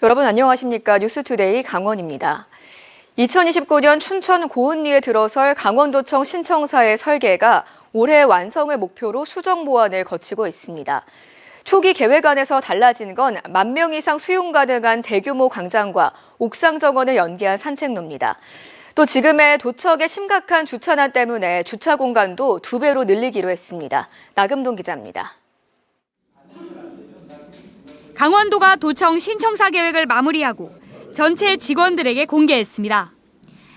여러분 안녕하십니까? 뉴스투데이 강원입니다. 2029년 춘천 고은리에 들어설 강원도청 신청사의 설계가 올해 완성을 목표로 수정 보완을 거치고 있습니다. 초기 계획안에서 달라진 건 10,000명 이상 수용 가능한 대규모 광장과 옥상 정원을 연계한 산책로입니다. 또 지금의 도척의 심각한 주차난 때문에 주차 공간도 2배로 늘리기로 했습니다. 나금동 기자입니다. 강원도가 도청 신청사 계획을 마무리하고 전체 직원들에게 공개했습니다.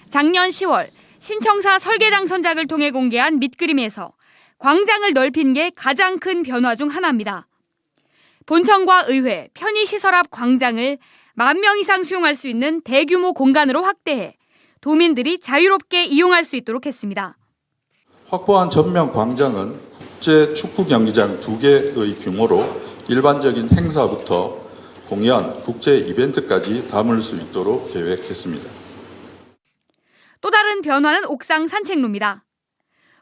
작년 10월 신청사 설계당 선작을 통해 공개한 밑그림에서 광장을 넓힌 게 가장 큰 변화 중 하나입니다. 본청과 의회, 편의시설 앞 광장을 10,000명 이상 수용할 수 있는 대규모 공간으로 확대해 도민들이 자유롭게 이용할 수 있도록 했습니다. 확보한 전면 광장은 국제 축구 경기장 2개의 규모로 일반적인 행사부터 공연, 국제 이벤트까지 담을 수 있도록 계획했습니다. 또 다른 변화는 옥상 산책로입니다.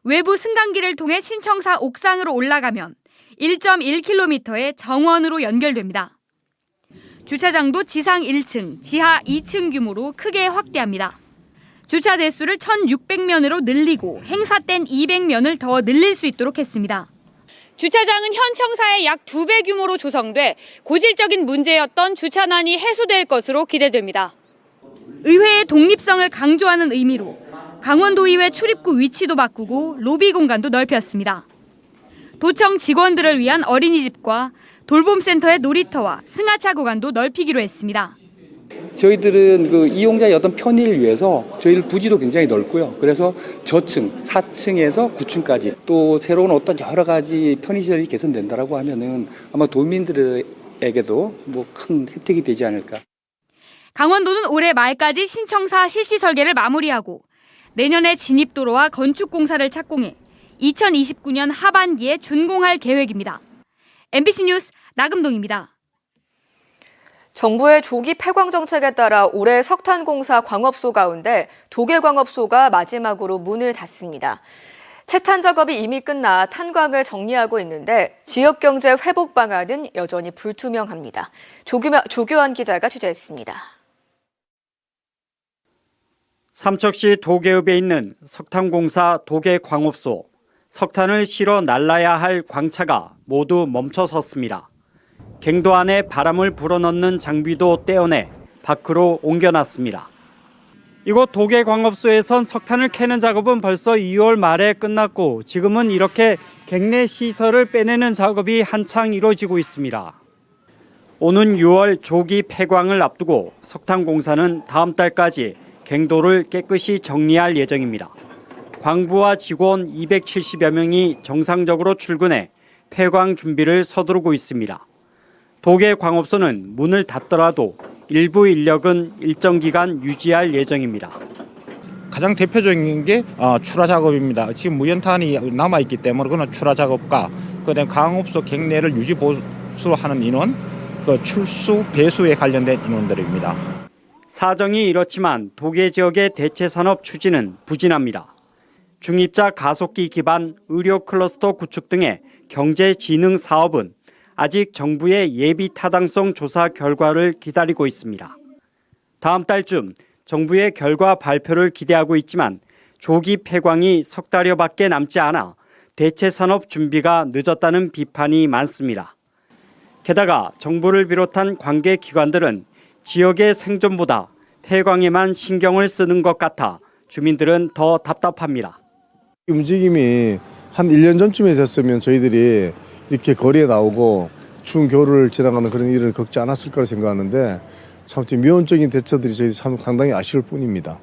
외부 승강기를 통해 신청사 옥상으로 올라가면 1.1km의 정원으로 연결됩니다. 주차장도 지상 1층, 지하 2층 규모로 크게 확대합니다. 주차 대수를 1,600면으로 늘리고 행사 땐 200면을 더 늘릴 수 있도록 했습니다. 주차장은 현 청사의 약 2배 규모로 조성돼 고질적인 문제였던 주차난이 해소될 것으로 기대됩니다. 의회의 독립성을 강조하는 의미로 강원도의회 출입구 위치도 바꾸고 로비 공간도 넓혔습니다. 도청 직원들을 위한 어린이집과 돌봄센터의 놀이터와 승하차 구간도 넓히기로 했습니다. 저희들은 그 이용자의 어떤 편의를 위해서 저희들 부지도 굉장히 넓고요. 그래서 저층, 4층에서 9층까지 또 새로운 어떤 여러 가지 편의시설이 개선된다라고 하면은 아마 도민들에게도 뭐 큰 혜택이 되지 않을까. 강원도는 올해 말까지 신청사 실시 설계를 마무리하고 내년에 진입도로와 건축공사를 착공해 2029년 하반기에 준공할 계획입니다. MBC 뉴스 나금동입니다. 정부의 조기 폐광 정책에 따라 올해 석탄공사 광업소 가운데 도계광업소가 마지막으로 문을 닫습니다. 채탄 작업이 이미 끝나 탄광을 정리하고 있는데 지역 경제 회복 방안은 여전히 불투명합니다. 조교환 기자가 취재했습니다. 삼척시 도계읍에 있는 석탄공사 도계광업소. 석탄을 실어 날라야 할 광차가 모두 멈춰 섰습니다. 갱도 안에 바람을 불어넣는 장비도 떼어내 밖으로 옮겨놨습니다. 이곳 도계광업소에선 석탄을 캐는 작업은 벌써 2월 말에 끝났고 지금은 이렇게 갱내 시설을 빼내는 작업이 한창 이루어지고 있습니다. 오는 6월 조기 폐광을 앞두고 석탄공사는 다음 달까지 갱도를 깨끗이 정리할 예정입니다. 광부와 직원 270여 명이 정상적으로 출근해 폐광 준비를 서두르고 있습니다. 도계광업소는 문을 닫더라도 일부 인력은 일정 기간 유지할 예정입니다. 가장 대표적인 게 출하 작업입니다. 지금 무연탄이 남아있기 때문에 그런 출하 작업과 그다음 광업소 갱내를 유지 보수하는 인원, 그 출수 배수에 관련된 인원들입니다. 사정이 이렇지만 도계 지역의 대체 산업 추진은 부진합니다. 중입자 가속기 기반 의료 클러스터 구축 등의 경제 진흥 사업은 아직 정부의 예비 타당성 조사 결과를 기다리고 있습니다. 다음 달쯤 정부의 결과 발표를 기대하고 있지만 조기 폐광이 석 달여밖에 남지 않아 대체 산업 준비가 늦었다는 비판이 많습니다. 게다가 정부를 비롯한 관계 기관들은 지역의 생존보다 폐광에만 신경을 쓰는 것 같아 주민들은 더 답답합니다. 움직임이 한 1년 전쯤에 됐으면 저희들이 이렇게 거리에 나오고 추운 겨울을 지나가는 그런 일을 겪지 않았을 거라 생각하는데 참 미온적인 대처들이 저희 참 상당히 아쉬울 뿐입니다.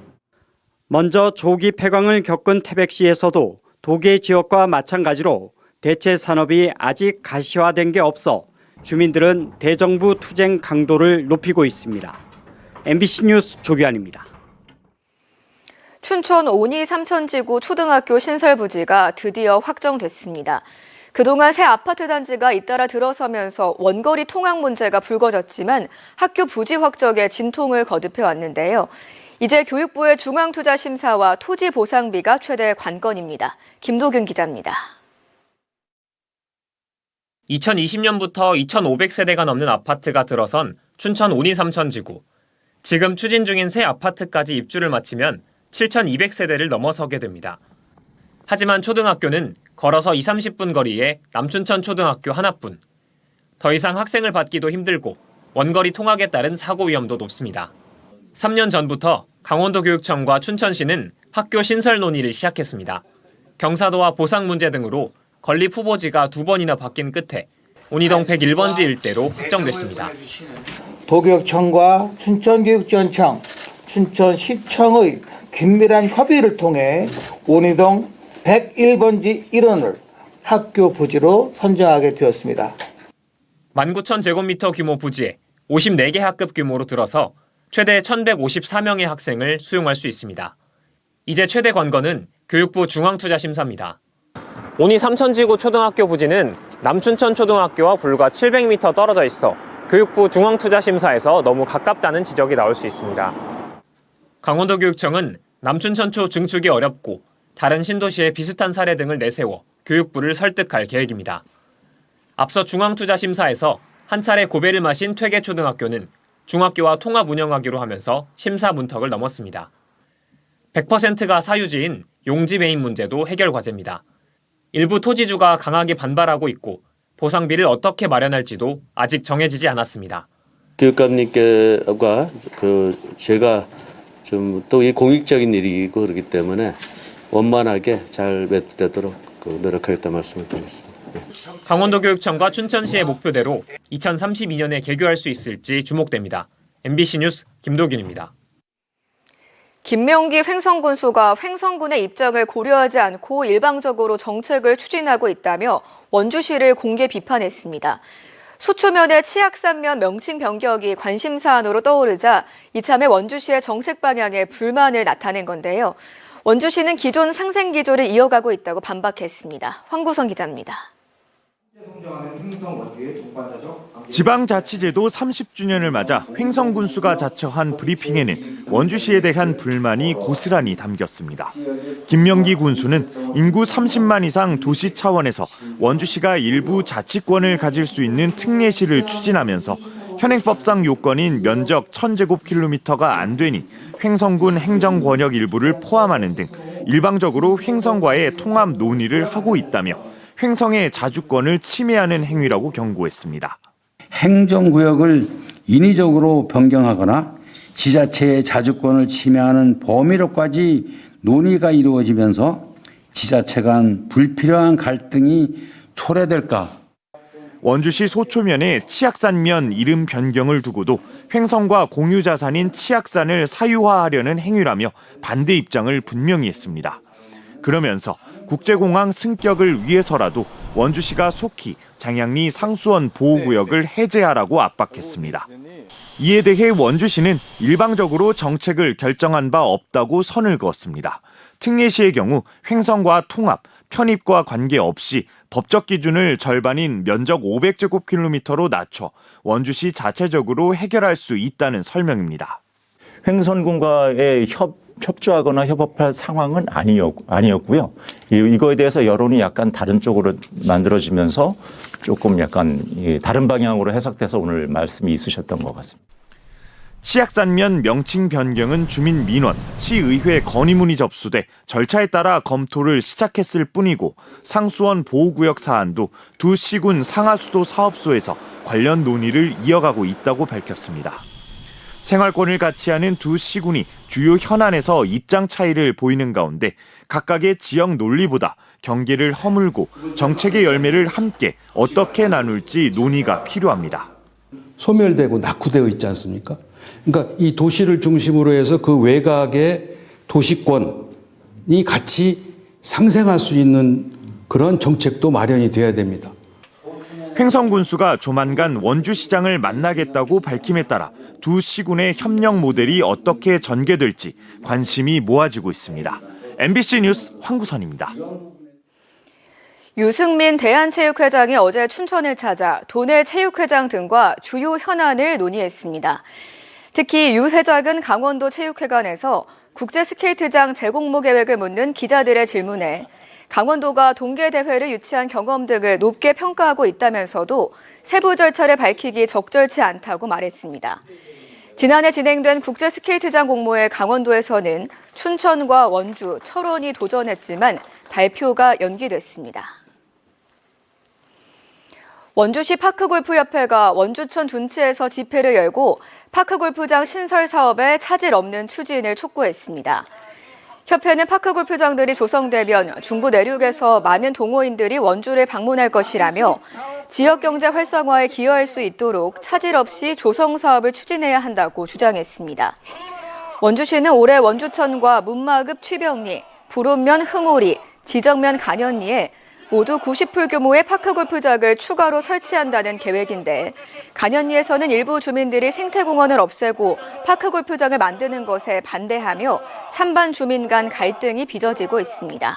먼저 조기 폐광을 겪은 태백시에서도 도계 지역과 마찬가지로 대체 산업이 아직 가시화된 게 없어 주민들은 대정부 투쟁 강도를 높이고 있습니다. MBC 뉴스 조규환입니다. 춘천 오니 삼천지구 초등학교 신설 부지가 드디어 확정됐습니다. 그동안 새 아파트 단지가 잇따라 들어서면서 원거리 통학 문제가 불거졌지만 학교 부지 확정에 진통을 거듭해 왔는데요. 이제 교육부의 중앙투자심사와 토지 보상비가 최대 관건입니다. 김도균 기자입니다. 2020년부터 2,500세대가 넘는 아파트가 들어선 춘천 온이삼천지구. 지금 추진 중인 새 아파트까지 입주를 마치면 7,200세대를 넘어서게 됩니다. 하지만 초등학교는 걸어서 20-30분 거리에 남춘천 초등학교 하나뿐. 더 이상 학생을 받기도 힘들고 원거리 통학에 따른 사고 위험도 높습니다. 3년 전부터 강원도교육청과 춘천시는 학교 신설 논의를 시작했습니다. 경사도와 보상 문제 등으로 건립 후보지가 2번이나 바뀐 끝에 온이동 101번지 일대로 확정됐습니다. 도교육청과 춘천교육지원청, 춘천시청의 긴밀한 협의를 통해 온이동 101번지 일원을 학교 부지로 선정하게 되었습니다. 19,000제곱미터 규모 부지에 54개 학급 규모로 들어서 최대 1,154명의 학생을 수용할 수 있습니다. 이제 최대 관건은 교육부 중앙투자심사입니다. 온이 삼천지구 초등학교 부지는 남춘천 초등학교와 불과 700m 떨어져 있어 교육부 중앙투자심사에서 너무 가깝다는 지적이 나올 수 있습니다. 강원도교육청은 남춘천초 증축이 어렵고 다른 신도시의 비슷한 사례 등을 내세워 교육부를 설득할 계획입니다. 앞서 중앙투자심사에서 한 차례 고배를 마신 퇴계초등학교는 중학교와 통합 운영하기로 하면서 심사 문턱을 넘었습니다. 100%가 사유지인 용지 매입 문제도 해결 과제입니다. 일부 토지주가 강하게 반발하고 있고 보상비를 어떻게 마련할지도 아직 정해지지 않았습니다. 교육감님께가 제가 좀 또 이 공익적인 일이고 그렇기 때문에 원만하게 잘 매투되도록 노력하겠다 말씀을 드리겠습니다. 강원도교육청과 춘천시의 목표대로 2032년에 개교할 수 있을지 주목됩니다. MBC 뉴스 김도균입니다. 김명기 횡성군수가 횡성군의 입장을 고려하지 않고 일방적으로 정책을 추진하고 있다며 원주시를 공개 비판했습니다. 소초면의 치악산면 명칭 변경이 관심 사안으로 떠오르자 이참에 원주시의 정책 방향에 불만을 나타낸 건데요. 원주시는 기존 상생 기조를 이어가고 있다고 반박했습니다. 황구선 기자입니다. 지방자치제도 30주년을 맞아 횡성군수가 자처한 브리핑에는 원주시에 대한 불만이 고스란히 담겼습니다. 김명기 군수는 인구 30만 이상 도시 차원에서 원주시가 일부 자치권을 가질 수 있는 특례시를 추진하면서 현행법상 요건인 면적 1000제곱킬로미터가 안 되니 횡성군 행정권역 일부를 포함하는 등 일방적으로 횡성과의 통합 논의를 하고 있다며 횡성의 자주권을 침해하는 행위라고 경고했습니다. 행정구역을 인위적으로 변경하거나 지자체의 자주권을 침해하는 범위로까지 논의가 이루어지면서 지자체 간 불필요한 갈등이 초래될까. 원주시 소초면의 치악산면 이름 변경을 두고도 횡성과 공유자산인 치악산을 사유화하려는 행위라며 반대 입장을 분명히 했습니다. 그러면서 국제공항 승격을 위해서라도 원주시가 속히 장양리 상수원 보호구역을 해제하라고 압박했습니다. 이에 대해 원주시는 일방적으로 정책을 결정한 바 없다고 선을 그었습니다. 특례시의 경우 횡성과 통합, 편입과 관계없이 법적 기준을 절반인 면적 500제곱킬로미터로 낮춰 원주시 자체적으로 해결할 수 있다는 설명입니다. 횡성군과의 협조하거나 협업할 상황은 아니었고요. 이거에 대해서 여론이 약간 다른 쪽으로 만들어지면서 조금 약간 다른 방향으로 해석돼서 오늘 말씀이 있으셨던 것 같습니다. 치악산면 명칭 변경은 주민 민원, 시의회 건의문이 접수돼 절차에 따라 검토를 시작했을 뿐이고 상수원 보호구역 사안도 두 시군 상하수도 사업소에서 관련 논의를 이어가고 있다고 밝혔습니다. 생활권을 같이 하는 두 시군이 주요 현안에서 입장 차이를 보이는 가운데 각각의 지역 논리보다 경계를 허물고 정책의 열매를 함께 어떻게 나눌지 논의가 필요합니다. 소멸되고 낙후되어 있지 않습니까? 그러니까 이 도시를 중심으로 해서 그 외곽의 도시권이 같이 상생할 수 있는 그런 정책도 마련이 돼야 됩니다. 횡성군수가 조만간 원주시장을 만나겠다고 밝힘에 따라 두 시군의 협력 모델이 어떻게 전개될지 관심이 모아지고 있습니다. MBC 뉴스 황구선입니다. 유승민 대한체육회장이 어제 춘천을 찾아 도내 체육회장 등과 주요 현안을 논의했습니다. 특히 유 회장은 강원도 체육회관에서 국제스케이트장 재공모 계획을 묻는 기자들의 질문에 강원도가 동계대회를 유치한 경험 등을 높게 평가하고 있다면서도 세부 절차를 밝히기 적절치 않다고 말했습니다. 지난해 진행된 국제스케이트장 공모에 강원도에서는 춘천과 원주, 철원이 도전했지만 발표가 연기됐습니다. 원주시 파크골프협회가 원주천 둔치에서 집회를 열고 파크골프장 신설 사업에 차질 없는 추진을 촉구했습니다. 협회는 파크골프장들이 조성되면 중부 내륙에서 많은 동호인들이 원주를 방문할 것이라며 지역경제 활성화에 기여할 수 있도록 차질 없이 조성 사업을 추진해야 한다고 주장했습니다. 원주시는 올해 원주천과 문마급 취병리, 불온면 흥오리, 지정면 간현리에 모두 90풀 규모의 파크골프장을 추가로 설치한다는 계획인데 간현리에서는 일부 주민들이 생태공원을 없애고 파크골프장을 만드는 것에 반대하며 찬반 주민 간 갈등이 빚어지고 있습니다.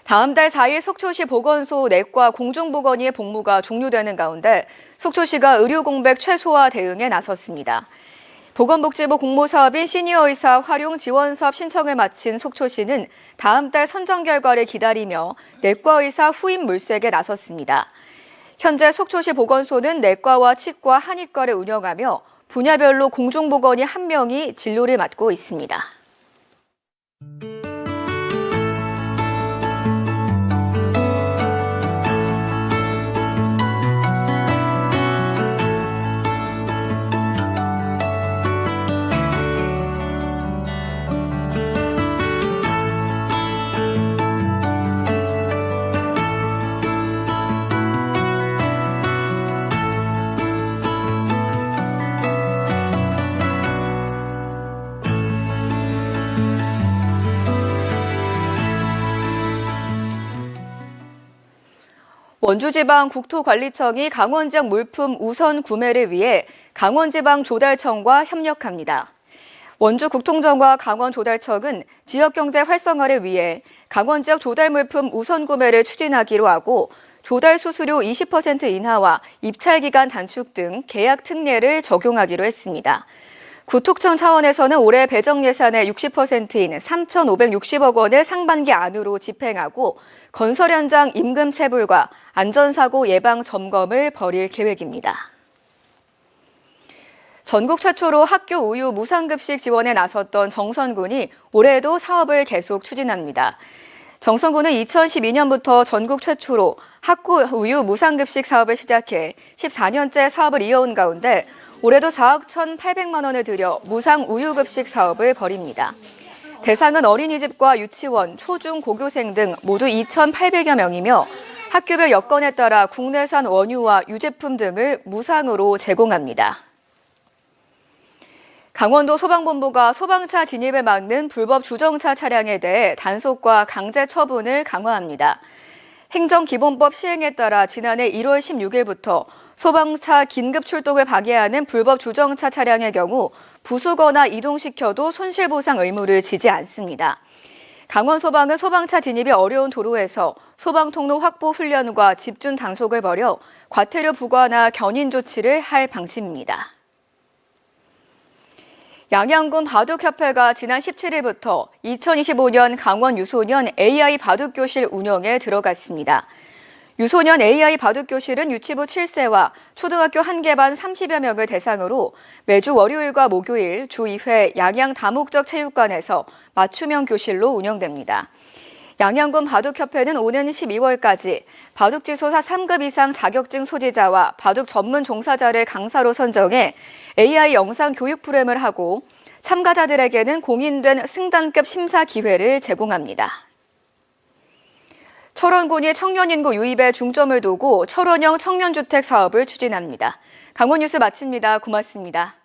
다음 달 4일 속초시 보건소 내과 공중보건의의 복무가 종료되는 가운데 속초시가 의료 공백 최소화 대응에 나섰습니다. 보건복지부 공모사업인 시니어의사 활용 지원사업 신청을 마친 속초시는 다음 달 선정 결과를 기다리며 내과의사 후임 물색에 나섰습니다. 현재 속초시 보건소는 내과와 치과, 한의과를 운영하며 분야별로 공중보건의 1명이 진료를 맡고 있습니다. 원주지방국토관리청이 강원지역 물품 우선 구매를 위해 강원지방조달청과 협력합니다. 원주국통청과 강원조달청은 지역경제 활성화를 위해 강원지역 조달물품 우선 구매를 추진하기로 하고 조달 수수료 20% 인하와 입찰기간 단축 등 계약 특례를 적용하기로 했습니다. 구토청 차원에서는 올해 배정 예산의 60%인 3,560억 원을 상반기 안으로 집행하고 건설 현장 임금 체불과 안전사고 예방 점검을 벌일 계획입니다. 전국 최초로 학교 우유 무상급식 지원에 나섰던 정선군이 올해도 사업을 계속 추진합니다. 정선군은 2012년부터 전국 최초로 학교 우유 무상급식 사업을 시작해 14년째 사업을 이어온 가운데 올해도 4억 1,800만 원을 들여 무상 우유급식 사업을 벌입니다. 대상은 어린이집과 유치원, 초중, 고교생 등 모두 2,800여 명이며 학교별 여건에 따라 국내산 원유와 유제품 등을 무상으로 제공합니다. 강원도 소방본부가 소방차 진입을 막는 불법 주정차 차량에 대해 단속과 강제 처분을 강화합니다. 행정기본법 시행에 따라 지난해 1월 16일부터 소방차 긴급 출동을 방해하는 불법 주정차 차량의 경우 부수거나 이동시켜도 손실보상 의무를 지지 않습니다. 강원소방은 소방차 진입이 어려운 도로에서 소방통로 확보 훈련과 집중 단속을 벌여 과태료 부과나 견인 조치를 할 방침입니다. 양양군 바둑협회가 지난 17일부터 2025년 강원 유소년 AI 바둑교실 운영에 들어갔습니다. 유소년 AI 바둑교실은 유치부 7세와 초등학교 1개 반 30여 명을 대상으로 매주 월요일과 목요일 주 2회 양양 다목적 체육관에서 맞춤형 교실로 운영됩니다. 양양군 바둑협회는 오는 12월까지 바둑지소사 3급 이상 자격증 소지자와 바둑 전문 종사자를 강사로 선정해 AI 영상 교육 프로그램을 하고 참가자들에게는 공인된 승단급 심사 기회를 제공합니다. 철원군이 청년 인구 유입에 중점을 두고 철원형 청년주택 사업을 추진합니다. 강원 뉴스 마칩니다. 고맙습니다.